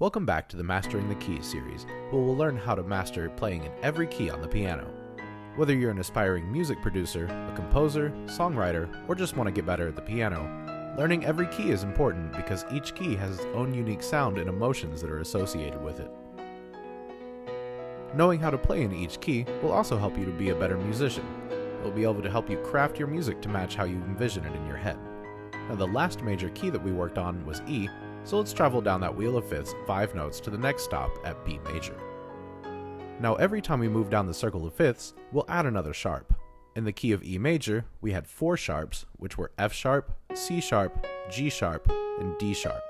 Welcome back to the Mastering the Keys series, where we'll learn how to master playing in every key on the piano. Whether you're an aspiring music producer, a composer, songwriter, or just want to get better at the piano, learning every key is important because each key has its own unique sound and emotions that are associated with it. Knowing how to play in each key will also help you to be a better musician. It will be able to help you craft your music to match how you envision it in your head. Now, the last major key that we worked on was E, so let's travel down that wheel of fifths 5 notes to the next stop at B major. Now, every time we move down the circle of fifths, we'll add another sharp. In the key of E major, we had 4 sharps, which were F sharp, C sharp, G sharp, and D sharp.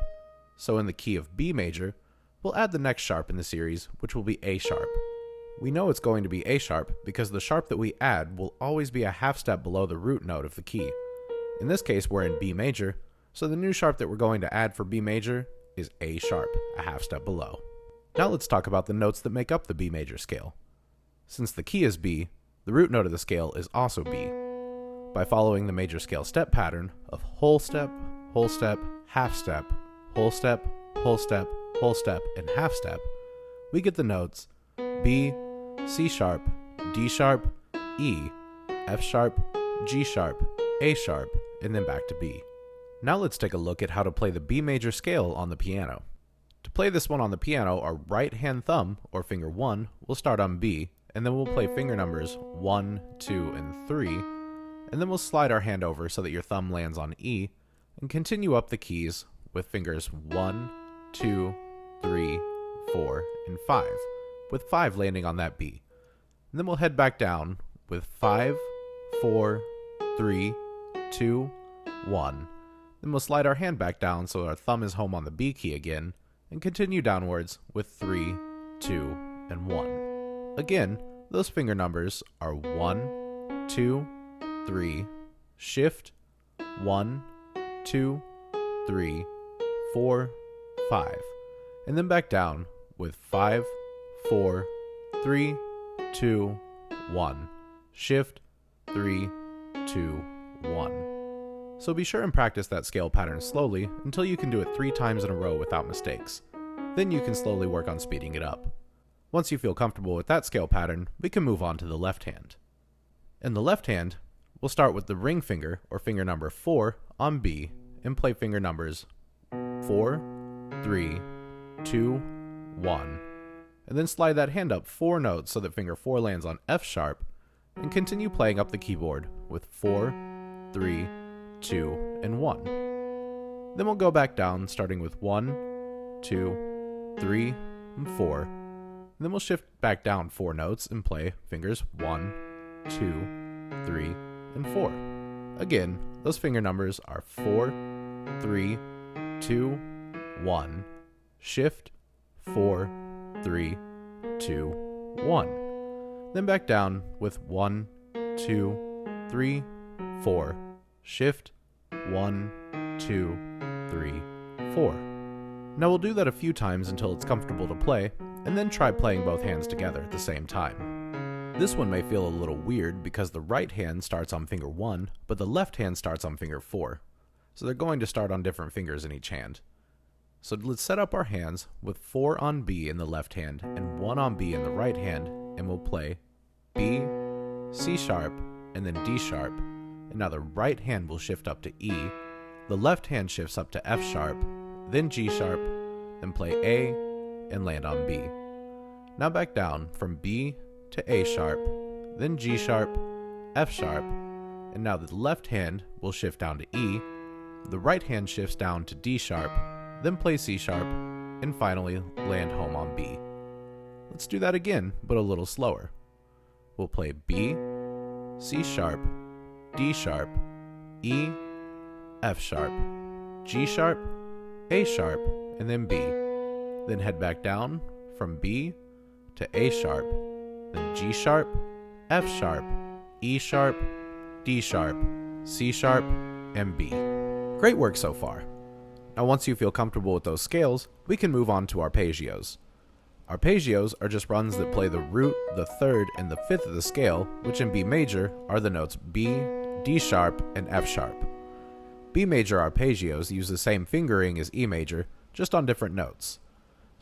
So in the key of B major, we'll add the next sharp in the series, which will be A sharp. We know it's going to be A sharp because the sharp that we add will always be a half step below the root note of the key. In this case, we're in B major, so the new sharp that we're going to add for B major is A sharp, a half step below. Now let's talk about the notes that make up the B major scale. Since the key is B, the root note of the scale is also B. By following the major scale step pattern of whole step, half step, whole step, whole step, whole step, and half step, we get the notes B, C sharp, D sharp, E, F sharp, G sharp, A sharp, and then back to B. Now let's take a look at how to play the B major scale on the piano. To play this one on the piano, our right hand thumb, or finger 1, will start on B, and then we'll play finger numbers 1, 2, and 3, and then we'll slide our hand over so that your thumb lands on E, and continue up the keys with fingers 1, 2, 3, 4, and 5, with 5 landing on that B. And then we'll head back down with 5, 4, 3, 2, 1. Then we'll slide our hand back down so our thumb is home on the B key again, and continue downwards with 3, 2, and 1. Again, those finger numbers are 1, 2, 3, shift, 1, 2, 3, 4, 5, and then back down with 5, 4, 3, 2, 1, shift, 3, 2, 1. So be sure and practice that scale pattern slowly until you can do it 3 times in a row without mistakes. Then you can slowly work on speeding it up. Once you feel comfortable with that scale pattern, we can move on to the left hand. In the left hand, we'll start with the ring finger, or finger number 4, on B, and play finger numbers 4, 3, 2, 1, and then slide that hand up 4 notes so that finger 4 lands on F sharp, and continue playing up the keyboard with 4, 3, 2, and 1. Then we'll go back down starting with 1, 2, 3, and 4. And then we'll shift back down 4 notes and play fingers 1, 2, 3, and 4. Again, those finger numbers are 4, 3, 2, 1, shift, 4, 3, 2, 1. Then back down with 1, 2, 3, 4, shift, 1, 2, 3, 4. Now we'll do that a few times until it's comfortable to play, and then try playing both hands together at the same time. This one may feel a little weird because the right hand starts on finger 1, but the left hand starts on finger 4. So they're going to start on different fingers in each hand. So let's set up our hands with 4 on B in the left hand and 1 on B in the right hand, and we'll play B, C sharp, and then D sharp. And now the right hand will shift up to E, the left hand shifts up to F sharp, then G sharp, then play A, and land on B. Now back down from B to A sharp, then G sharp, F sharp, and now the left hand will shift down to E, the right hand shifts down to D sharp, then play C sharp, and finally land home on B. Let's do that again, but a little slower. We'll play B, C sharp, D sharp, E, F sharp, G sharp, A sharp, and then B. Then head back down from B to A sharp, then G sharp, F sharp, E sharp, D sharp, C sharp, and B. Great work so far. Now once you feel comfortable with those scales, we can move on to arpeggios. Arpeggios are just runs that play the root, the third, and the fifth of the scale, which in B major are the notes B, D sharp, and F sharp. B major arpeggios use the same fingering as E major, just on different notes.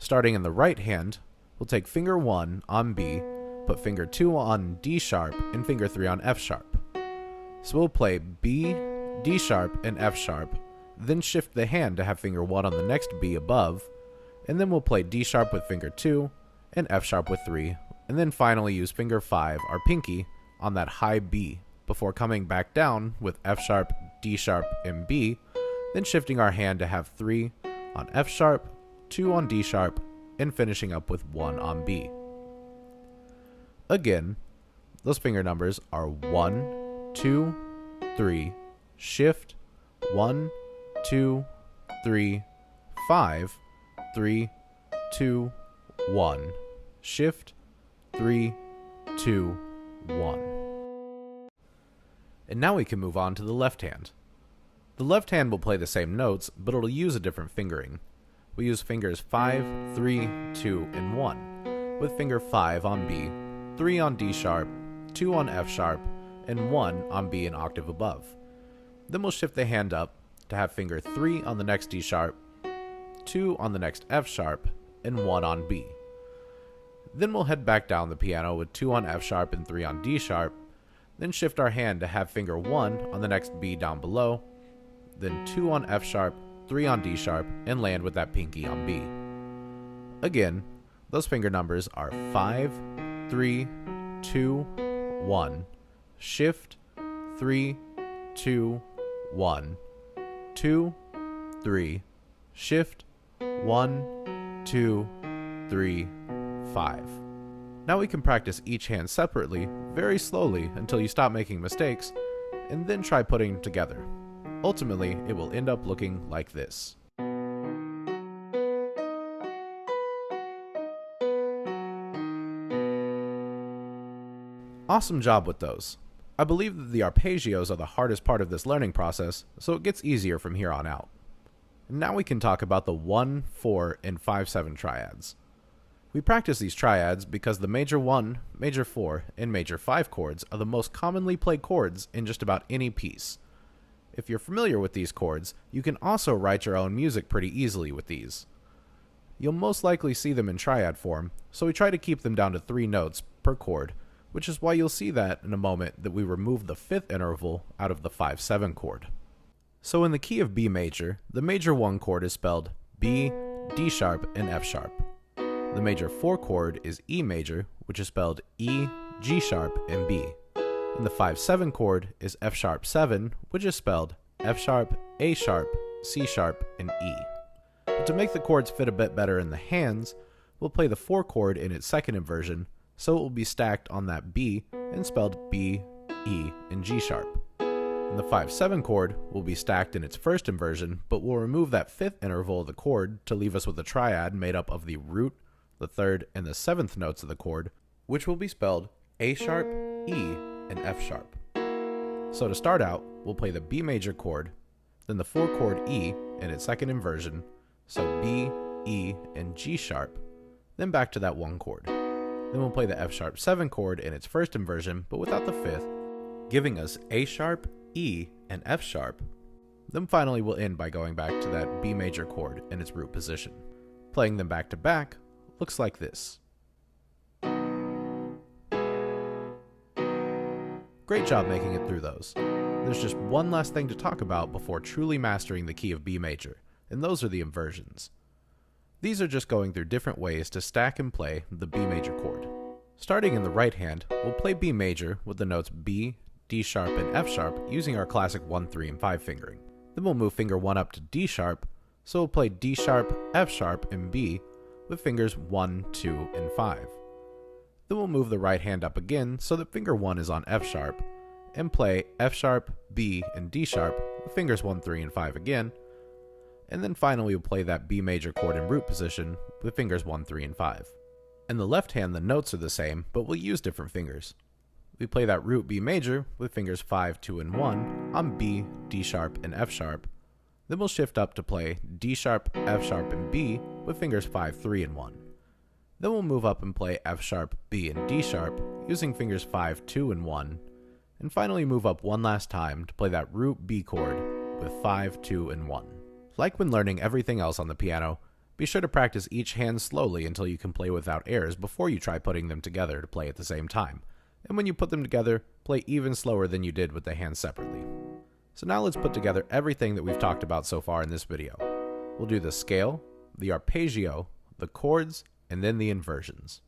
Starting in the right hand, we'll take finger 1 on B, put finger 2 on D sharp, and finger 3 on F sharp. So we'll play B, D sharp, and F sharp, then shift the hand to have finger 1 on the next B above, and then we'll play D sharp with finger 2, and F sharp with 3, and then finally use finger 5, our pinky, on that high B, before coming back down with F sharp, D sharp, and B, then shifting our hand to have 3 on F sharp, 2 on D sharp, and finishing up with 1 on B. Again, those finger numbers are 1, 2, 3, shift, 1, 2, 3, 5, 3, 2, 1, shift, 3, 2, 1. And now we can move on to the left hand. The left hand will play the same notes, but it'll use a different fingering. We use fingers 5, 3, 2, and 1, with finger 5 on B, 3 on D sharp, 2 on F sharp, and 1 on B an octave above. Then we'll shift the hand up to have finger 3 on the next D sharp, 2 on the next F sharp, and 1 on B. Then we'll head back down the piano with 2 on F sharp and 3 on D sharp, then shift our hand to have finger 1 on the next B down below, then 2 on F sharp, 3 on D sharp, and land with that pinky on B. Again, those finger numbers are 5, 3, 2, 1, shift, 3, 2, 1, 2, 3, shift, 1, 2, 3, 5. Now we can practice each hand separately, very slowly until you stop making mistakes, and then try putting them together. Ultimately, it will end up looking like this. Awesome job with those. I believe that the arpeggios are the hardest part of this learning process, so it gets easier from here on out. Now we can talk about the 1, 4, and 5, 7 triads. We practice these triads because the major 1, major 4, and major 5 chords are the most commonly played chords in just about any piece. If you're familiar with these chords, you can also write your own music pretty easily with these. You'll most likely see them in triad form, so we try to keep them down to 3 notes per chord, which is why you'll see that in a moment that we remove the 5th interval out of the 5-7 chord. So in the key of B major, the major 1 chord is spelled B, D sharp, and F sharp. The major 4 chord is E major, which is spelled E, G sharp, and B. And the 5-7 chord is F sharp 7, which is spelled F sharp, A sharp, C sharp, and E. But to make the chords fit a bit better in the hands, we'll play the 4 chord in its second inversion, so it will be stacked on that B and spelled B, E, and G sharp. And the 5-7 chord will be stacked in its first inversion, but we'll remove that 5th interval of the chord to leave us with a triad made up of the root, the 3rd, and the 7th notes of the chord, which will be spelled A sharp, E, and F sharp. So to start out, we'll play the B major chord, then the 4 chord E in its second inversion, so B, E, and G sharp, then back to that 1 chord. Then we'll play the F sharp 7 chord in its first inversion, but without the 5th, giving us A sharp, E, and F sharp. Then finally we'll end by going back to that B major chord in its root position. Playing them back to back looks like this. Great job making it through those. There's just one last thing to talk about before truly mastering the key of B major, and those are the inversions. These are just going through different ways to stack and play the B major chord. Starting in the right hand, we'll play B major with the notes B, D sharp, and F sharp using our classic 1, 3, and 5 fingering. Then we'll move finger 1 up to D sharp, so we'll play D sharp, F sharp, and B with fingers 1, 2, and 5. Then we'll move the right hand up again so that finger 1 is on F sharp, and play F sharp, B, and D sharp with fingers 1, 3, and 5 again. And then finally we'll play that B major chord in root position with fingers 1, 3, and 5. In the left hand the notes are the same, but we'll use different fingers. We play that root B major with fingers 5, 2, and 1 on B, D sharp, and F sharp. Then we'll shift up to play D sharp, F sharp, and B with fingers 5, 3, and 1. Then we'll move up and play F sharp, B, and D sharp using fingers 5, 2, and 1. And finally move up one last time to play that root B chord with 5, 2, and 1. Like when learning everything else on the piano, be Be sure to practice each hand slowly until you can play without airs before you try putting them together to play at the same time. And when you put them together, play even slower than you did with the hands separately. So now let's put together everything that we've talked about so far in this video. We'll do the scale, the arpeggio, the chords, and then the inversions.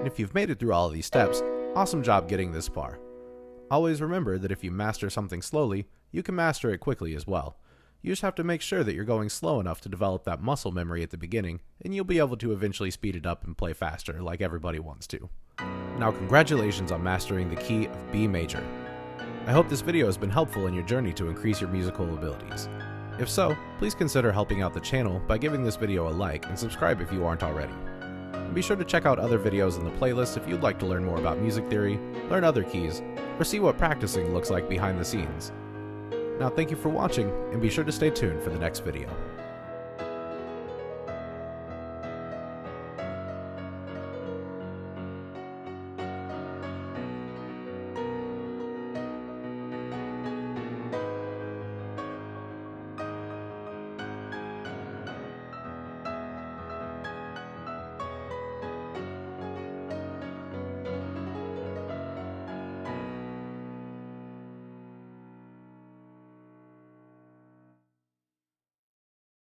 And if you've made it through all of these steps, awesome job getting this far. Always remember that if you master something slowly, you can master it quickly as well. You just have to make sure that you're going slow enough to develop that muscle memory at the beginning, and you'll be able to eventually speed it up and play faster like everybody wants to. Now congratulations on mastering the key of B major. I hope this video has been helpful in your journey to increase your musical abilities. If so, please consider helping out the channel by giving this video a like and subscribe if you aren't already. And be sure to check out other videos in the playlist if you'd like to learn more about music theory, learn other keys, or see what practicing looks like behind the scenes. Now thank you for watching, and be sure to stay tuned for the next video.